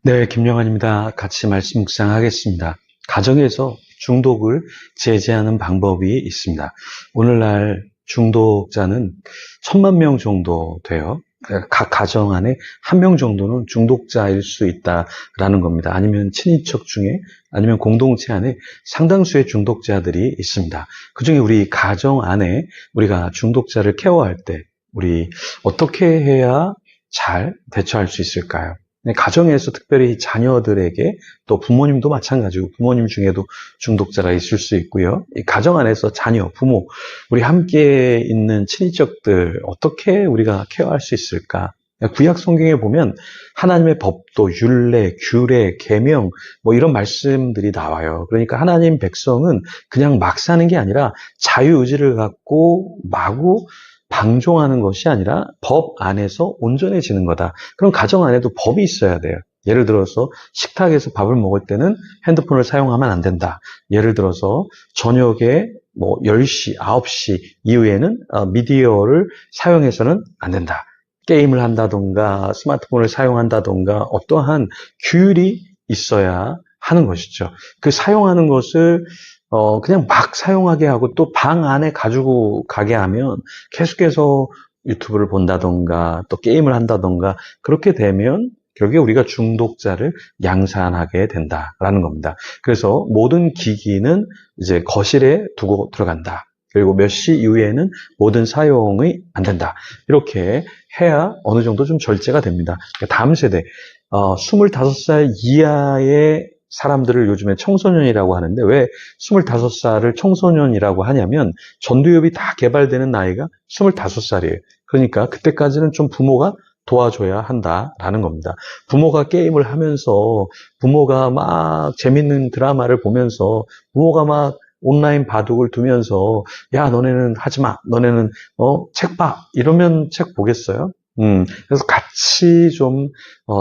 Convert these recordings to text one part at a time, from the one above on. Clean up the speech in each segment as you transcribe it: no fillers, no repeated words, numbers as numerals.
네, 김영환입니다. 같이 말씀 묵상하겠습니다. 가정에서 중독을 제재하는 방법이 있습니다. 오늘날 중독자는 1,000,000명 정도 돼요. 각 가정 안에 1명 정도는 중독자일 수 있다라는 겁니다. 아니면 친인척 중에, 아니면 공동체 안에 상당수의 중독자들이 있습니다. 그중에 우리 가정 안에 우리가 중독자를 케어할 때 우리 어떻게 해야 잘 대처할 수 있을까요? 가정에서 특별히 자녀들에게, 또 부모님도 마찬가지고 부모님 중에도 중독자가 있을 수 있고요. 이 가정 안에서 자녀, 부모, 우리 함께 있는 친인척들 어떻게 우리가 케어할 수 있을까? 구약 성경에 보면 하나님의 법도, 율례, 규례, 계명 뭐 이런 말씀들이 나와요. 그러니까 하나님 백성은 그냥 막 사는 게 아니라 자유의지를 갖고 마구 방종하는 것이 아니라 법 안에서 온전해지는 거다. 그럼 가정 안에도 법이 있어야 돼요. 예를 들어서 식탁에서 밥을 먹을 때는 핸드폰을 사용하면 안 된다. 예를 들어서 저녁에 10시, 9시 이후에는 미디어를 사용해서는 안 된다. 게임을 한다던가 스마트폰을 사용한다던가 어떠한 규율이 있어야 하는 것이죠. 그 사용하는 것을 그냥 막 사용하게 하고 또 방 안에 가지고 가게 하면 계속해서 유튜브를 본다던가 또 게임을 한다던가 그렇게 되면 결국에 우리가 중독자를 양산하게 된다라는 겁니다. 그래서 모든 기기는 이제 거실에 두고 들어간다. 그리고 몇 시 이후에는 모든 사용이 안 된다. 이렇게 해야 어느 정도 좀 절제가 됩니다. 다음 세대, 25살 이하의 사람들을 요즘에 청소년이라고 하는데 왜 25살을 청소년이라고 하냐면 전두엽이 다 개발되는 나이가 25살이에요. 그러니까 그때까지는 좀 부모가 도와줘야 한다라는 겁니다. 부모가 게임을 하면서 부모가 막 재밌는 드라마를 보면서 부모가 막 온라인 바둑을 두면서 야 너네는 하지 마. 너네는 책 봐. 이러면 책 보겠어요? 그래서 같이 좀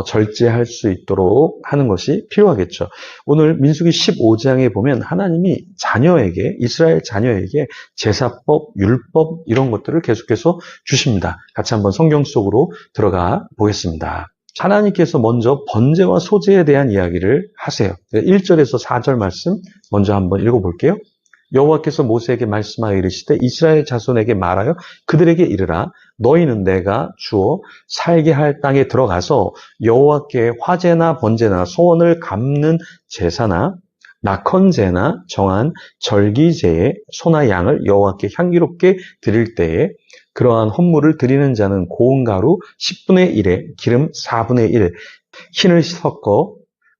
절제할 수 있도록 하는 것이 필요하겠죠. 오늘 민수기 15장에 보면 하나님이 자녀에게, 이스라엘 자녀에게 제사법, 율법 이런 것들을 계속해서 주십니다. 같이 한번 성경 속으로 들어가 보겠습니다. 하나님께서 먼저 번제와 소제에 대한 이야기를 하세요. 1절에서 4절 말씀 먼저 한번 읽어볼게요. 여호와께서 모세에게 말씀하여 이르시되 이스라엘 자손에게 말하여 그들에게 이르라 너희는 내가 주어 살게 할 땅에 들어가서 여호와께 화제나 번제나 소원을 갚는 제사나 낙헌제나 정한 절기제에 소나 양을 여호와께 향기롭게 드릴 때에 그러한 헌물을 드리는 자는 고운 가루 10분의 1에 기름 4분의 1 흰을 섞어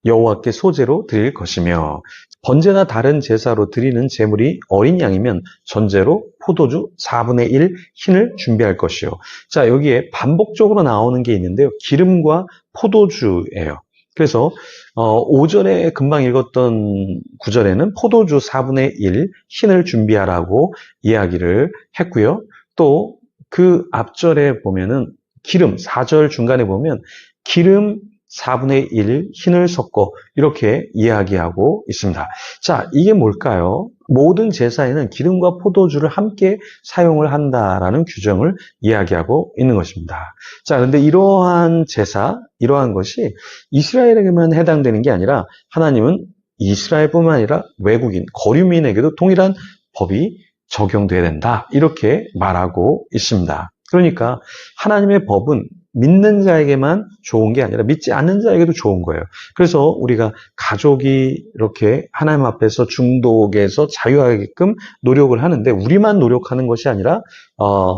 여호와께 소제로 드릴 것이며 번제나 다른 제사로 드리는 제물이 어린 양이면 전제로 포도주 4분의 1 흰을 준비할 것이요. 자, 여기에 반복적으로 나오는 게 있는데요. 기름과 포도주예요. 그래서 5절에 금방 읽었던 9절에는 포도주 4분의 1 흰을 준비하라고 이야기를 했고요. 또 그 앞절에 보면은 기름 4절 중간에 보면 기름 4분의 1 흰을 섞어 이렇게 이야기하고 있습니다. 자, 이게 뭘까요? 모든 제사에는 기름과 포도주를 함께 사용을 한다라는 규정을 이야기하고 있는 것입니다. 자, 그런데 이러한 제사, 이러한 것이 이스라엘에게만 해당되는 게 아니라 하나님은 이스라엘뿐만 아니라 외국인, 거류민에게도 동일한 법이 적용돼야 된다. 이렇게 말하고 있습니다. 그러니까 하나님의 법은 믿는 자에게만 좋은 게 아니라 믿지 않는 자에게도 좋은 거예요. 그래서 우리가 가족이 이렇게 하나님 앞에서 중독에서 자유하게끔 노력을 하는데 우리만 노력하는 것이 아니라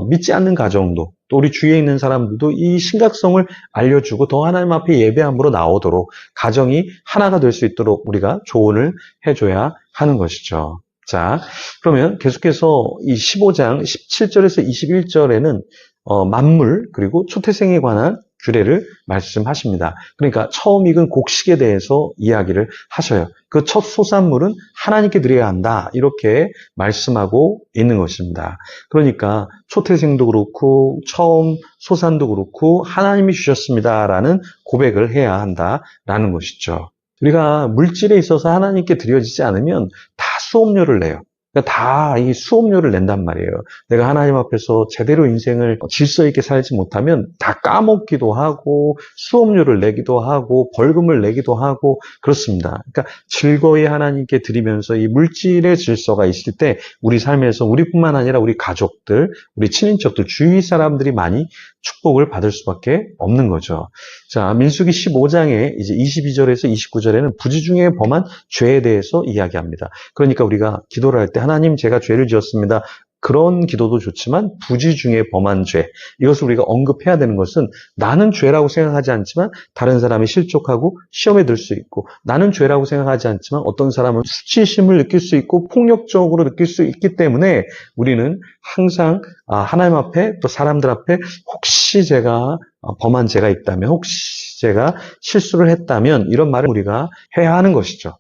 믿지 않는 가정도 또 우리 주위에 있는 사람들도 이 심각성을 알려주고 더 하나님 앞에 예배함으로 나오도록 가정이 하나가 될 수 있도록 우리가 조언을 해줘야 하는 것이죠. 자, 그러면 계속해서 이 15장 17절에서 21절에는 만물 그리고 초태생에 관한 규례를 말씀하십니다. 그러니까 처음 익은 곡식에 대해서 이야기를 하셔요. 그 첫 소산물은 하나님께 드려야 한다. 이렇게 말씀하고 있는 것입니다. 그러니까 초태생도 그렇고 처음 소산도 그렇고 하나님이 주셨습니다라는 고백을 해야 한다라는 것이죠. 우리가 물질에 있어서 하나님께 드려지지 않으면 다 수업료를 내요. 그러니까 다 이 수업료를 낸단 말이에요. 내가 하나님 앞에서 제대로 인생을 질서 있게 살지 못하면 다 까먹기도 하고 수업료를 내기도 하고 벌금을 내기도 하고 그렇습니다. 그러니까 즐거이 하나님께 드리면서 이 물질의 질서가 있을 때 우리 삶에서 우리뿐만 아니라 우리 가족들, 우리 친인척들, 주위 사람들이 많이 축복을 받을 수밖에 없는 거죠. 자, 민수기 15장에 이제 22절에서 29절에는 부지 중에 범한 죄에 대해서 이야기합니다. 그러니까 우리가 기도를 할 때 하나님 제가 죄를 지었습니다. 그런 기도도 좋지만 부지 중에 범한 죄, 이것을 우리가 언급해야 되는 것은 나는 죄라고 생각하지 않지만 다른 사람이 실족하고 시험에 들 수 있고, 나는 죄라고 생각하지 않지만 어떤 사람은 수치심을 느낄 수 있고 폭력적으로 느낄 수 있기 때문에 우리는 항상 하나님 앞에 또 사람들 앞에 혹시 제가 범한 죄가 있다면, 혹시 제가 실수를 했다면 이런 말을 우리가 해야 하는 것이죠.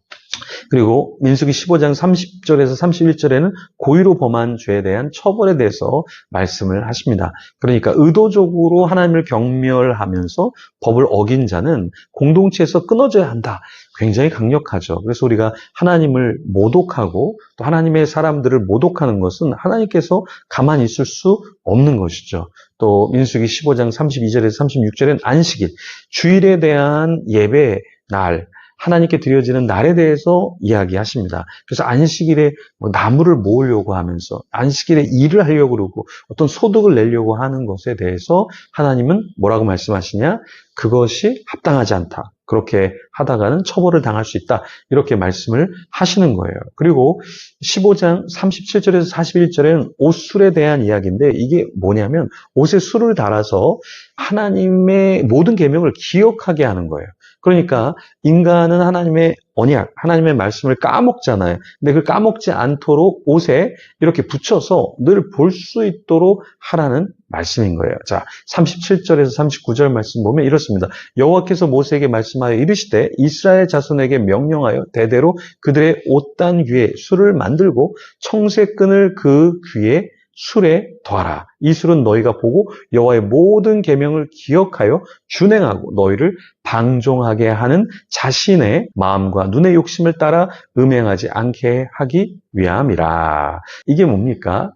그리고 민수기 15장 30절에서 31절에는 고의로 범한 죄에 대한 처벌에 대해서 말씀을 하십니다. 그러니까 의도적으로 하나님을 경멸하면서 법을 어긴 자는 공동체에서 끊어져야 한다. 굉장히 강력하죠. 그래서 우리가 하나님을 모독하고 또 하나님의 사람들을 모독하는 것은 하나님께서 가만히 있을 수 없는 것이죠. 또 민수기 15장 32절에서 36절에는 안식일, 주일에 대한 예배 날, 하나님께 드려지는 날에 대해서 이야기하십니다. 그래서 안식일에 나무를 모으려고 하면서 안식일에 일을 하려고 그러고 어떤 소득을 내려고 하는 것에 대해서 하나님은 뭐라고 말씀하시냐? 그것이 합당하지 않다. 그렇게 하다가는 처벌을 당할 수 있다. 이렇게 말씀을 하시는 거예요. 그리고 15장 37절에서 41절에는 옷술에 대한 이야기인데 이게 뭐냐면 옷에 술을 달아서 하나님의 모든 계명을 기억하게 하는 거예요. 그러니까 인간은 하나님의 언약, 하나님의 말씀을 까먹잖아요. 근데 그 까먹지 않도록 옷에 이렇게 붙여서 늘 볼 수 있도록 하라는 말씀인 거예요. 자, 37절에서 39절 말씀 보면 이렇습니다. 여호와께서 모세에게 말씀하여 이르시되 이스라엘 자손에게 명령하여 대대로 그들의 옷단 위에 술을 만들고 청색끈을 그 귀에 술에 더하라. 이 술은 너희가 보고 여호와의 모든 계명을 기억하여 준행하고 너희를 방종하게 하는 자신의 마음과 눈의 욕심을 따라 음행하지 않게 하기 위함이라. 이게 뭡니까?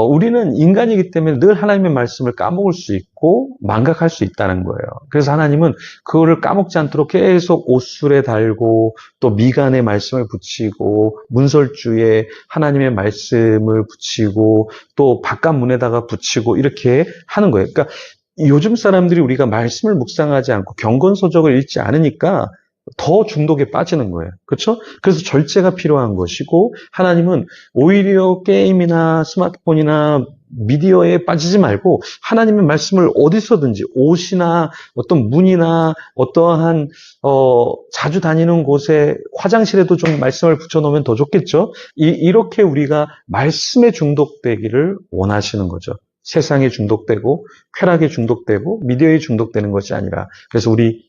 우리는 인간이기 때문에 늘 하나님의 말씀을 까먹을 수 있고 망각할 수 있다는 거예요. 그래서 하나님은 그거를 까먹지 않도록 계속 옷술에 달고 또 미간에 말씀을 붙이고 문설주에 하나님의 말씀을 붙이고 또 바깥문에다가 붙이고 이렇게 하는 거예요. 그러니까 요즘 사람들이 우리가 말씀을 묵상하지 않고 경건서적을 읽지 않으니까 더 중독에 빠지는 거예요. 그렇죠? 그래서 절제가 필요한 것이고 하나님은 오히려 게임이나 스마트폰이나 미디어에 빠지지 말고 하나님의 말씀을 어디서든지 옷이나 어떤 문이나 어떠한 자주 다니는 곳에 화장실에도 좀 말씀을 붙여놓으면 더 좋겠죠? 이렇게 우리가 말씀에 중독되기를 원하시는 거죠. 세상에 중독되고 쾌락에 중독되고 미디어에 중독되는 것이 아니라. 그래서 우리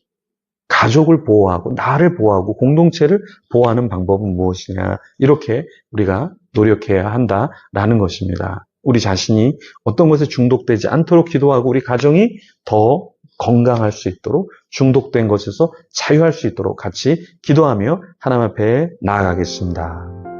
가족을 보호하고 나를 보호하고 공동체를 보호하는 방법은 무엇이냐, 이렇게 우리가 노력해야 한다라는 것입니다. 우리 자신이 어떤 것에 중독되지 않도록 기도하고 우리 가정이 더 건강할 수 있도록 중독된 것에서 자유할 수 있도록 같이 기도하며 하나님 앞에 나아가겠습니다.